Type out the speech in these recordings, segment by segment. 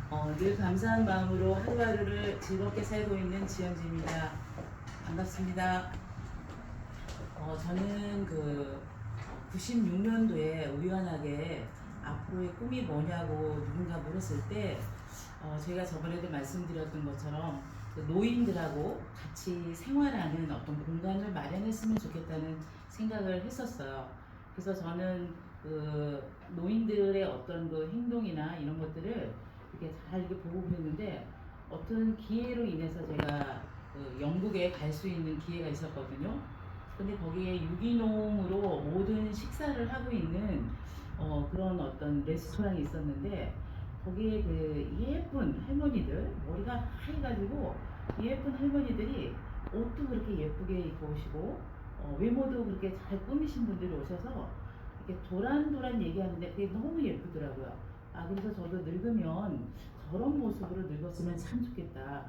늘 감사한 마음으로 하루하루를 즐겁게 살고 있는 지연지입니다. 반갑습니다. 저는 96년도에 우연하게 앞으로의 꿈이 뭐냐고 누군가 물었을 때 저희가 저번에도 말씀드렸던 것처럼 그 노인들하고 같이 생활하는 어떤 공간을 마련했으면 좋겠다는 생각을 했었어요. 그래서 저는 그 노인들의 어떤 그 행동이나 이런 것들을 이렇게 잘 이렇게 보고 그랬는데 어떤 기회로 인해서 제가 그 영국에 갈 수 있는 기회가 있었거든요. 근데 거기에 유기농으로 모든 식사를 하고 있는 그런 어떤 레스토랑이 있었는데 거기에 그 예쁜 할머니들 머리가 하얘가지고 예쁜 할머니들이 옷도 그렇게 예쁘게 입고 오시고 외모도 그렇게 잘 꾸미신 분들이 오셔서 이렇게 도란도란 얘기하는데 그게 너무 예쁘더라고요. 그래서 저도 늙으면 저런 모습으로 늙었으면 참 좋겠다.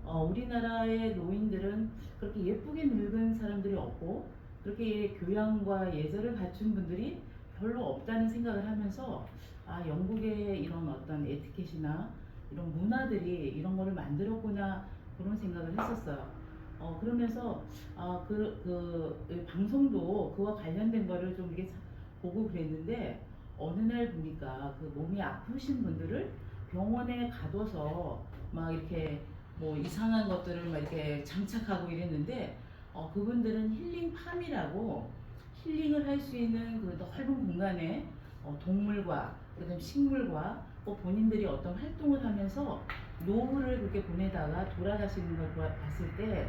우리나라의 노인들은 그렇게 예쁘게 늙은 사람들이 없고 그렇게 교양과 예절을 갖춘 분들이 별로 없다는 생각을 하면서 영국의 이런 어떤 에티켓이나 이런 문화들이 이런 거를 만들었구나 그런 생각을 했었어요. 그러면서 방송도 그와 관련된 거를 좀 이렇게 보고 그랬는데 어느 날 보니까 그 몸이 아프신 분들을 병원에 가둬서 막 이렇게 뭐 이상한 것들을 막 이렇게 장착하고 이랬는데 그분들은 힐링팜이라고 힐링을 할 수 있는 그 넓은 공간에 동물과 그다음 식물과 본인들이 어떤 활동을 하면서 노후를 그렇게 보내다가 돌아가시는 걸 봤을 때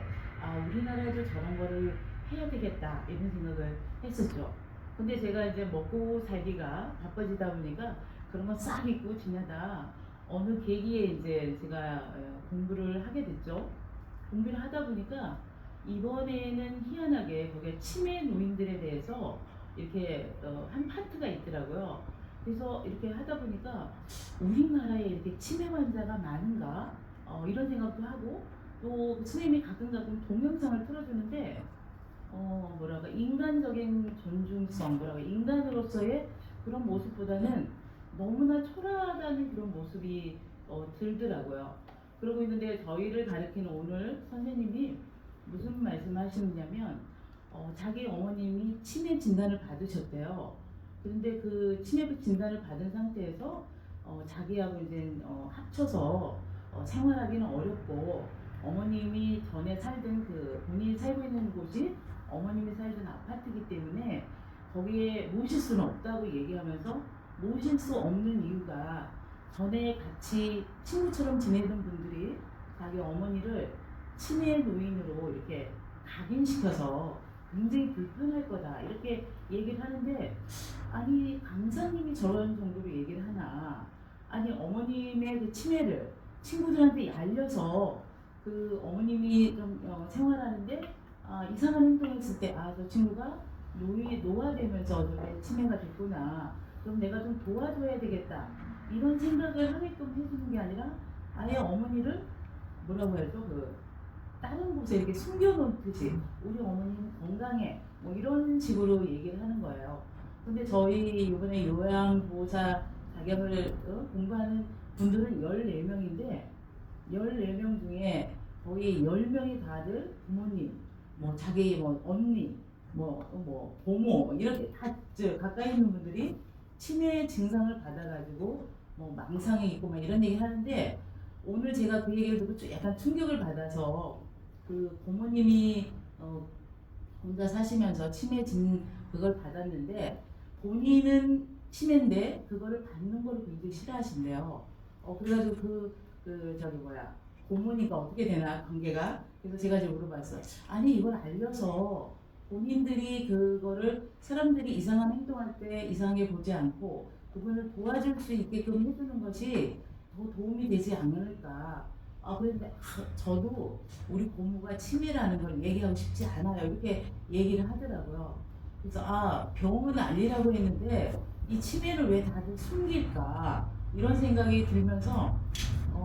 우리나라에도 저런 거를 해야 되겠다 이런 생각을 했었죠. 근데 제가 이제 먹고 살기가 바빠지다 보니까 그런 거 싹 잊고 지내다 어느 계기에 이제 제가 공부를 하게 됐죠. 공부를 하다 보니까 이번에는 희한하게 거기에 치매 노인들에 대해서 이렇게 한 파트가 있더라고요. 그래서 이렇게 하다 보니까 우리나라에 이렇게 치매 환자가 많은가 이런 생각도 하고 또 선생님이 가끔 동영상을 틀어주는데 뭐랄까 인간적인 존중성 뭐랄까 인간으로서의 그런 모습보다는 너무나 초라하다는 그런 모습이 들더라고요. 그러고 있는데 저희를 가르치는 오늘 선생님이 무슨 말씀하시느냐면 자기 어머님이 치매 진단을 받으셨대요. 그런데 그 치매 진단을 받은 상태에서 자기하고 이제 합쳐서 생활하기는 어렵고 어머님이 전에 살던 그 본인이 살고 있는 곳이 어머님이 살던 아파트이기 때문에 거기에 모실 수는 없다고 얘기하면서 모실 수 없는 이유가 전에 같이 친구처럼 지내던 분들이 자기 어머니를 치매 노인으로 이렇게 각인시켜서 굉장히 불편할 거다 이렇게 얘기를 하는데 아니 강사님이 저런 정도로 얘기를 하나 아니 어머님의 그 치매를 친구들한테 알려서 그 어머님이 좀 생활하는데 이상한 행동했을 때 저 친구가 노화되면서 저게 치매가 됐구나 그럼 내가 좀 도와줘야 되겠다 이런 생각을 하게끔 해주는 게 아니라 아예 어머니를 뭐라고 해야죠 다른 곳에 이렇게 숨겨놓듯이 우리 어머니는 건강해 뭐 이런 식으로 얘기를 하는 거예요. 근데 저희 이번에 요양보호사 자격을 공부하는 분들은 14명인데 14명 중에 거의 10명이 다들 부모님, 뭐 자기 뭐 언니, 뭐 고모 이렇게 다 가까이 있는 분들이 치매 증상을 받아가지고 뭐 망상이 있고 막 이런 얘기 하는데 오늘 제가 그 얘기를 듣고 좀 약간 충격을 받아서 그 부모님이 혼자 사시면서 그걸 받았는데 본인은 치매인데 그거를 받는 거를 굉장히 싫어하신대요. 그래가지고 저기 뭐야 고모니까 어떻게 되나 관계가 그래서 제가 이제 물어봤어. 아니 이걸 알려서 본인들이 그거를 사람들이 이상한 행동할 때 이상하게 보지 않고 그분을 도와줄 수 있게끔 해주는 것이 더 도움이 되지 않을까. 그런데 저도 우리 고모가 치매라는 걸 얘기하고 싶지 않아요. 이렇게 얘기를 하더라고요. 그래서 병은 아니라고 했는데 이 치매를 왜 다들 숨길까 이런 생각이 들면서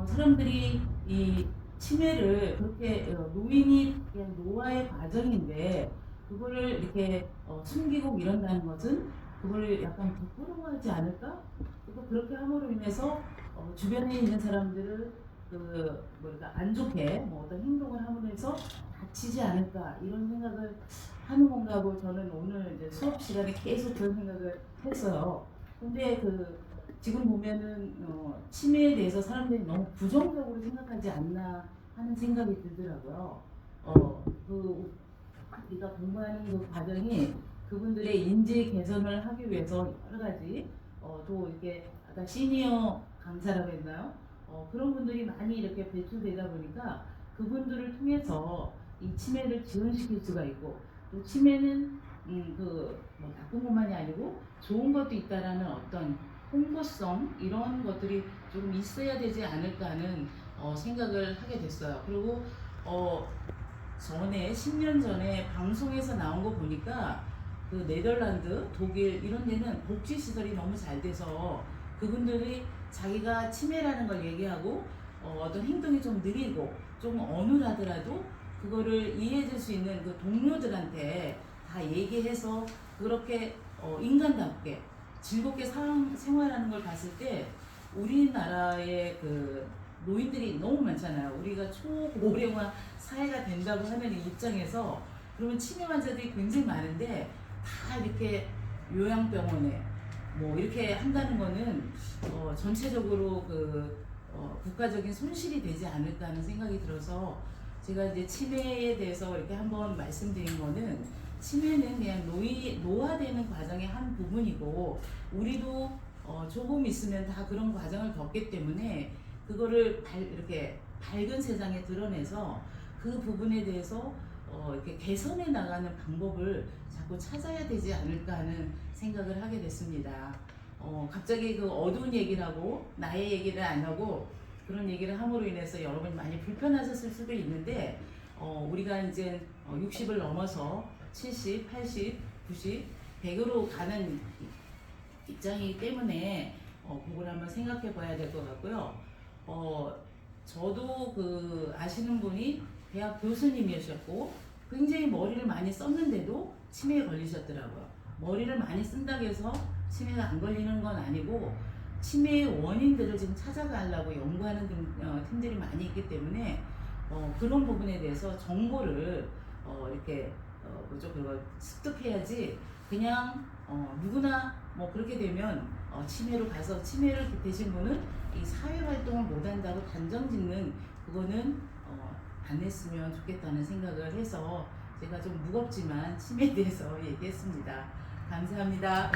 사람들이 이 치매를 그렇게 노인이 그냥 노화의 과정인데 그거를 이렇게 숨기고 이런다는 것은 그걸 약간 부끄러워하지 않을까? 또 그렇게 함으로 인해서 주변에 있는 사람들을 그 뭐랄까 안 좋게 뭐 어떤 행동을 함으로 해서 다치지 않을까 이런 생각을 하는 건가 하고 저는 오늘 이제 수업 시간에 계속 그런 생각을 했어요. 근데 그 지금 보면은 치매에 대해서 사람들이 너무 부정적으로 생각하지 않나 하는 생각이 들더라고요. 그 우리가 공부하는 그 과정이 그분들의 인지 개선을 하기 위해서 여러 가지 또 이렇게 아까 시니어 강사라고 했나요? 그런 분들이 많이 이렇게 배출되다 보니까 그분들을 통해서 이 치매를 지원시킬 수가 있고 또 치매는 그뭐 나쁜 것만이 아니고 좋은 것도 있다라는 어떤 홍보성 이런 것들이 조금 있어야 되지 않을까 하는 생각을 하게 됐어요. 그리고 전에 10년 전에 방송에서 나온 거 보니까 그 네덜란드, 독일 이런 데는 복지 시설이 너무 잘 돼서 그분들이 자기가 치매라는 걸 얘기하고 어떤 행동이 좀 느리고 좀 어눌하더라도 그거를 이해해줄 수 있는 그 동료들한테 다 얘기해서 그렇게 인간답게 즐겁게 생활하는 걸 봤을 때 우리나라의 그 노인들이 너무 많잖아요. 우리가 초고령화 사회가 된다고 하는 이 입장에서 그러면 치매 환자들이 굉장히 많은데 다 이렇게 요양병원에 뭐 이렇게 한다는 거는 전체적으로 그 국가적인 손실이 되지 않을까 하는 생각이 들어서 제가 이제 치매에 대해서 이렇게 한번 말씀드린 거는 치매는 그냥 노화되는 과정의 한 부분이고 우리도 조금 있으면 다 그런 과정을 겪기 때문에 그거를 이렇게 밝은 세상에 드러내서 그 부분에 대해서 이렇게 개선해 나가는 방법을 자꾸 찾아야 되지 않을까 하는 생각을 하게 됐습니다. 갑자기 그 어두운 얘기를 하고 나의 얘기를 안 하고 그런 얘기를 함으로 인해서 여러분이 많이 불편하셨을 수도 있는데 우리가 이제 60을 넘어서 70, 80, 90, 100으로 가는 입장이기 때문에 그걸 한번 생각해 봐야 될 것 같고요. 저도 그 아시는 분이 대학 교수님이셨고 굉장히 머리를 많이 썼는데도 치매에 걸리셨더라고요. 머리를 많이 쓴다고 해서 치매가 안 걸리는 건 아니고 치매의 원인들을 지금 찾아가려고 연구하는 팀들이 많이 있기 때문에 그런 부분에 대해서 정보를 이렇게 뭐죠 그걸 습득해야지 그냥 누구나 뭐 그렇게 되면 치매로 가서 치매를 되신 분은 이 사회 활동을 못 한다고 단정 짓는 그거는 안 했으면 좋겠다는 생각을 해서 제가 좀 무겁지만 치매에 대해서 얘기했습니다. 감사합니다.